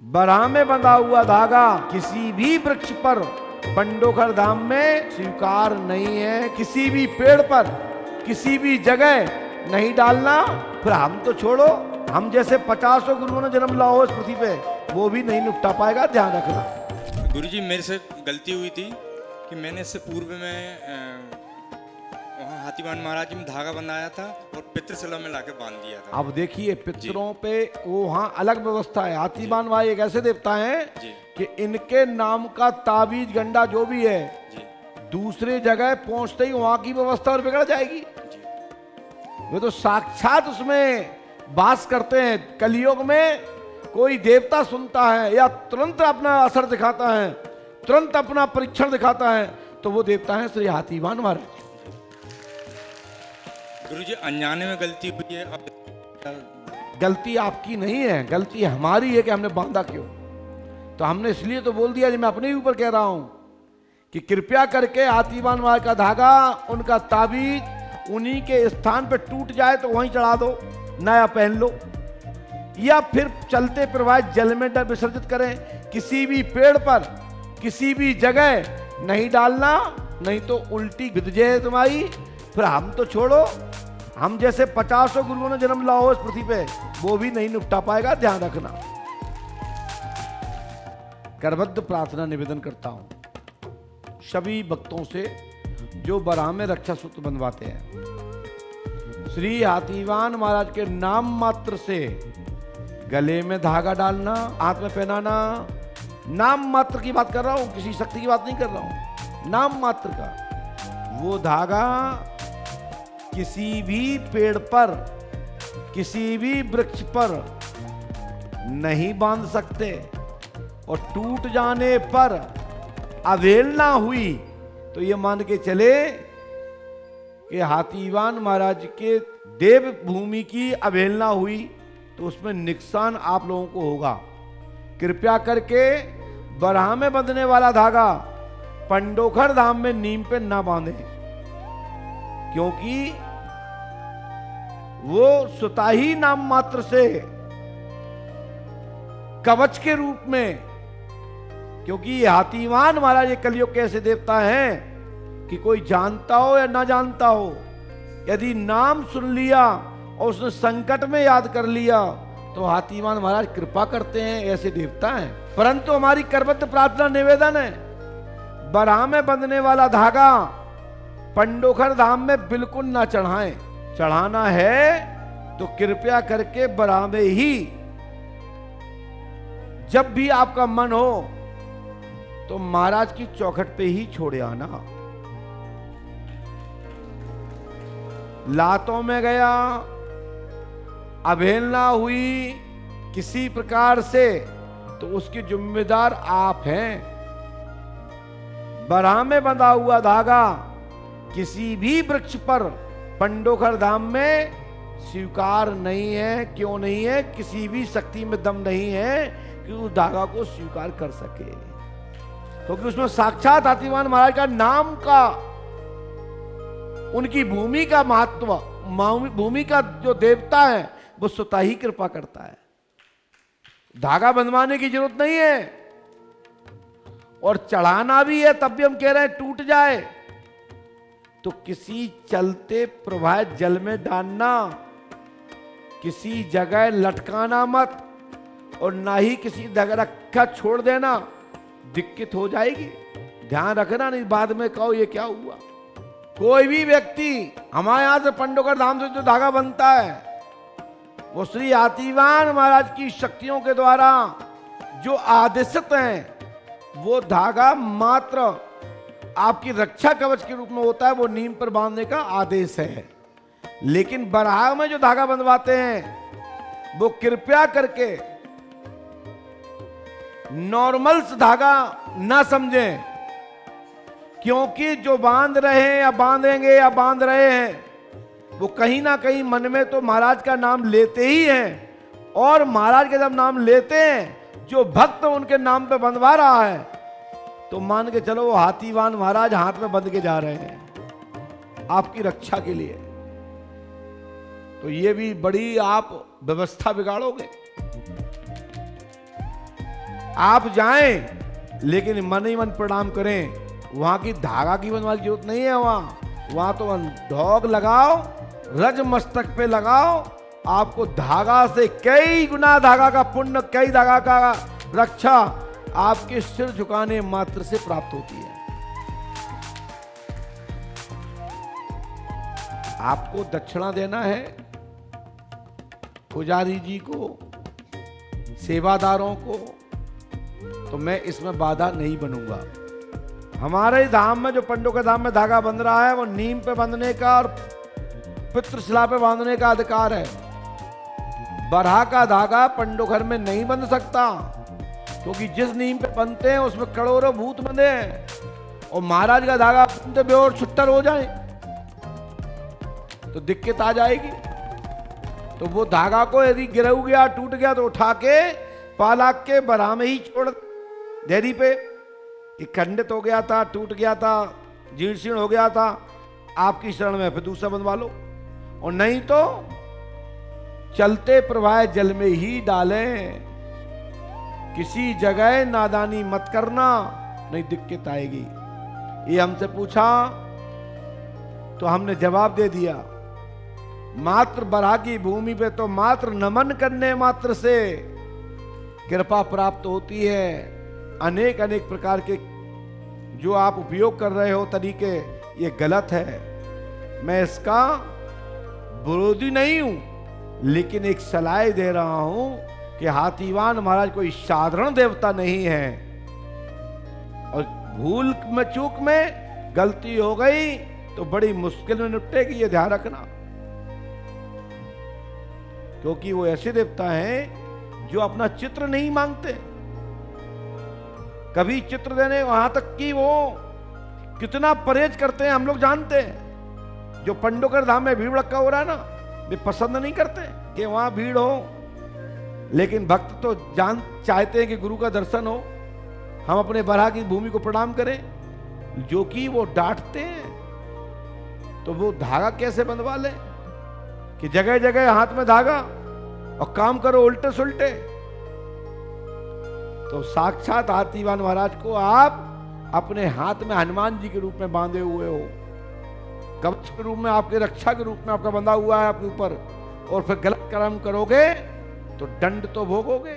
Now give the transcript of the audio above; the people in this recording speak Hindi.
बरहा में बंधा हुआ धागा किसी भी वृक्ष पर पंडोखर धाम में स्वीकार नहीं है। किसी भी पेड़ पर किसी भी जगह नहीं डालना। फिर हम तो छोड़ो, हम जैसे 50 गुरुओं ने जन्म लाओ इस पृथ्वी पे, वो भी नहीं निपटा पाएगा, ध्यान रखना। गुरुजी मेरे से गलती हुई थी कि मैंने इससे पूर्व में वहाँ हाथीवान महाराज जी में धागा बनाया था और पितृशिला में लाके बांध दिया था। अब देखिए पितरों पे वो वहाँ अलग व्यवस्था है। हाथीवान भाई एक ऐसे देवता हैं कि इनके नाम का ताबीज गंडा जो भी है दूसरे जगह पहुंचते ही वहां की व्यवस्था और बिगड़ जाएगी। वे तो साक्षात उसमें वास करते हैं। कलयुग में कोई देवता सुनता है या तुरंत अपना असर दिखाता है, तुरंत अपना परीक्षण दिखाता है, तो वो देवता है श्री हाथीवान महाराज। गुरुजी अनजाने में गलती हुई है। अब गलती आपकी नहीं है, गलती हमारी है कि हमने बांधा क्यों। तो हमने इसलिए तो बोल दिया, मैं अपने ही ऊपर कह रहा हूं कि कृपया करके हाथीवान महाराज का धागा, उनका ताबीज उन्हीं के स्थान पर टूट जाए तो वहीं चढ़ा दो, नया पहन लो, या फिर चलते प्रवाहित जल में विसर्जित करें। किसी भी पेड़ पर किसी भी जगह नहीं डालना, नहीं तो उल्टी विध जाए तुम्हारी। फिर हम तो छोड़ो, हम जैसे 50 गुरुओं ने जन्म लाओ इस पृथ्वी पे, वो भी नहीं निपटा पाएगा, ध्यान रखना। करबद्ध प्रार्थना निवेदन करता हूं सभी भक्तों से जो बरहा में रक्षा सूत्र बनवाते हैं। श्री हाथीवान महाराज के नाम मात्र से गले में धागा डालना, हाथ में पहनाना, नाम मात्र की बात कर रहा हूं, किसी शक्ति की बात नहीं कर रहा हूं, नाम मात्र का। वो धागा किसी भी पेड़ पर किसी भी वृक्ष पर नहीं बांध सकते, और टूट जाने पर अवहेलना हुई तो ये मान के चले कि हाथीवान महाराज के देव भूमि की अवहेलना हुई तो उसमें नुकसान आप लोगों को होगा। कृपया करके बरहा में बंधने वाला धागा पंडोखर धाम में नीम पे ना बांधे, क्योंकि वो स्वतः ही नाम मात्र से कवच के रूप में, क्योंकि हाथीवान महाराज ये कलयुग के ऐसे देवता हैं कि कोई जानता हो या ना जानता हो, यदि नाम सुन लिया और उसने संकट में याद कर लिया तो हाथीवान महाराज कृपा करते हैं, ऐसे देवता हैं। परंतु हमारी करबद्ध प्रार्थना निवेदन है, बरहा में बंधने वाला धागा पंडोखर धाम में बिल्कुल ना चढ़ाएं। चढ़ाना है तो कृपया करके बरहा में ही, जब भी आपका मन हो तो महाराज की चौखट पे ही छोड़े आना। लातों में गया, अवहेलना हुई किसी प्रकार से, तो उसके जिम्मेदार आप हैं। बरहा में बंधा हुआ धागा किसी भी वृक्ष पर पंडोखर धाम में स्वीकार नहीं है। क्यों नहीं है? किसी भी शक्ति में दम नहीं है कि उस धागा को स्वीकार कर सके, क्योंकि उसमें साक्षात हाथीवान महाराज का नाम का, उनकी भूमि का महत्व, भूमि का जो देवता है वो स्वतः ही कृपा करता है। धागा बंधवाने की जरूरत नहीं है, और चढ़ाना भी है तब भी हम कह रहे हैं टूट जाए तो किसी चलते प्रवाहित जल में डालना, किसी जगह लटकाना मत, और ना ही किसी जगह रखा छोड़ देना, दिक्कत हो जाएगी, ध्यान रखना, नहीं बाद में कहो ये क्या हुआ। कोई भी व्यक्ति हमारे यहां से पंडोखर धाम से जो धागा बनता है वो श्री हाथीवान महाराज की शक्तियों के द्वारा जो आदेशित हैं, वो धागा मात्र आपकी रक्षा कवच के रूप में होता है, वो नीम पर बांधने का आदेश है। लेकिन बरहा में जो धागा बंधवाते हैं वो कृपया करके नॉर्मल धागा ना समझें, क्योंकि जो बांध रहे हैं या बांधेंगे या बांध रहे हैं वो कहीं ना कहीं मन में तो महाराज का नाम लेते ही हैं, और महाराज का जब नाम लेते हैं, जो भक्त उनके नाम पे बंधवा रहा है, तो मान के चलो वो हाथीवान महाराज हाथ में बंध के जा रहे हैं आपकी रक्षा के लिए। तो ये भी बड़ी आप व्यवस्था बिगाड़ोगे। आप जाएं लेकिन मन ही मन प्रणाम करें। वहां की धागा की बनवाने की जरूरत नहीं है। वहां तो ढोग लगाओ, रज मस्तक पे लगाओ, आपको धागा से कई गुना धागा का पुण्य, कई धागा का रक्षा आपके सिर झुकाने मात्र से प्राप्त होती है। आपको दक्षिणा देना है पुजारी जी को, सेवादारों को, तो मैं इसमें बाधा नहीं बनूंगा। हमारे धाम में, जो पंडों के धाम में धागा बंध रहा है, वो नीम पे बंधने का और पितृशिला पे बांधने का अधिकार है। बरहा का धागा पंडो घर में नहीं बंध सकता, क्योंकि जिस नीम पे बंधते हैं उसमें करोड़ों भूत बंधे हैं, और महाराज का धागा बंधते बेहोश छुट्टर हो जाए तो दिक्कत आ जाएगी। तो वो धागा को यदि गिर गया, टूट गया, तो उठा के पालाक के बरहा में ही छोड़ देरी पे, कि खंडित हो गया था, टूट गया था, जीर्ण शीर्ण हो गया था, आपकी शरण में फिर दूसरा बनवा लो। और नहीं तो चलते प्रवाह जल में ही डालें। किसी जगह नादानी मत करना, नहीं दिक्कत आएगी। ये हमसे पूछा तो हमने जवाब दे दिया। मात्र बरहा की भूमि पे तो मात्र नमन करने मात्र से कृपा प्राप्त होती है। अनेक अनेक प्रकार के जो आप उपयोग कर रहे हो तरीके, ये गलत है। मैं इसका विरोधी नहीं हूं, लेकिन एक सलाह दे रहा हूं कि हाथीवान महाराज कोई साधारण देवता नहीं है। और भूल में, चूक में गलती हो गई तो बड़ी मुश्किल में निपटेगी, ये ध्यान रखना। क्योंकि वो ऐसे देवता हैं जो अपना चित्र नहीं मांगते। कभी चित्र देने, वहां तक कि वो कितना परहेज करते हैं हम लोग जानते हैं। जो पंडोकर धाम में भीड़ रखा हो रहा है ना, वे पसंद नहीं करते कि वहां भीड़ हो, लेकिन भक्त तो चाहते हैं कि गुरु का दर्शन हो, हम अपने बरहा की भूमि को प्रणाम करें। जो कि वो डांटते हैं, तो वो धागा कैसे बंधवा ले कि जगह जगह हाथ में धागा और काम करो उल्टे सुल्टे। तो साक्षात हाथीवान महाराज को आप अपने हाथ में हनुमान जी के रूप में बांधे हुए हो, कवच के रूप में, आपके रक्षा के रूप में आपका बंधा हुआ है आपके ऊपर, और फिर गलत कर्म करोगे तो दंड तो भोगोगे।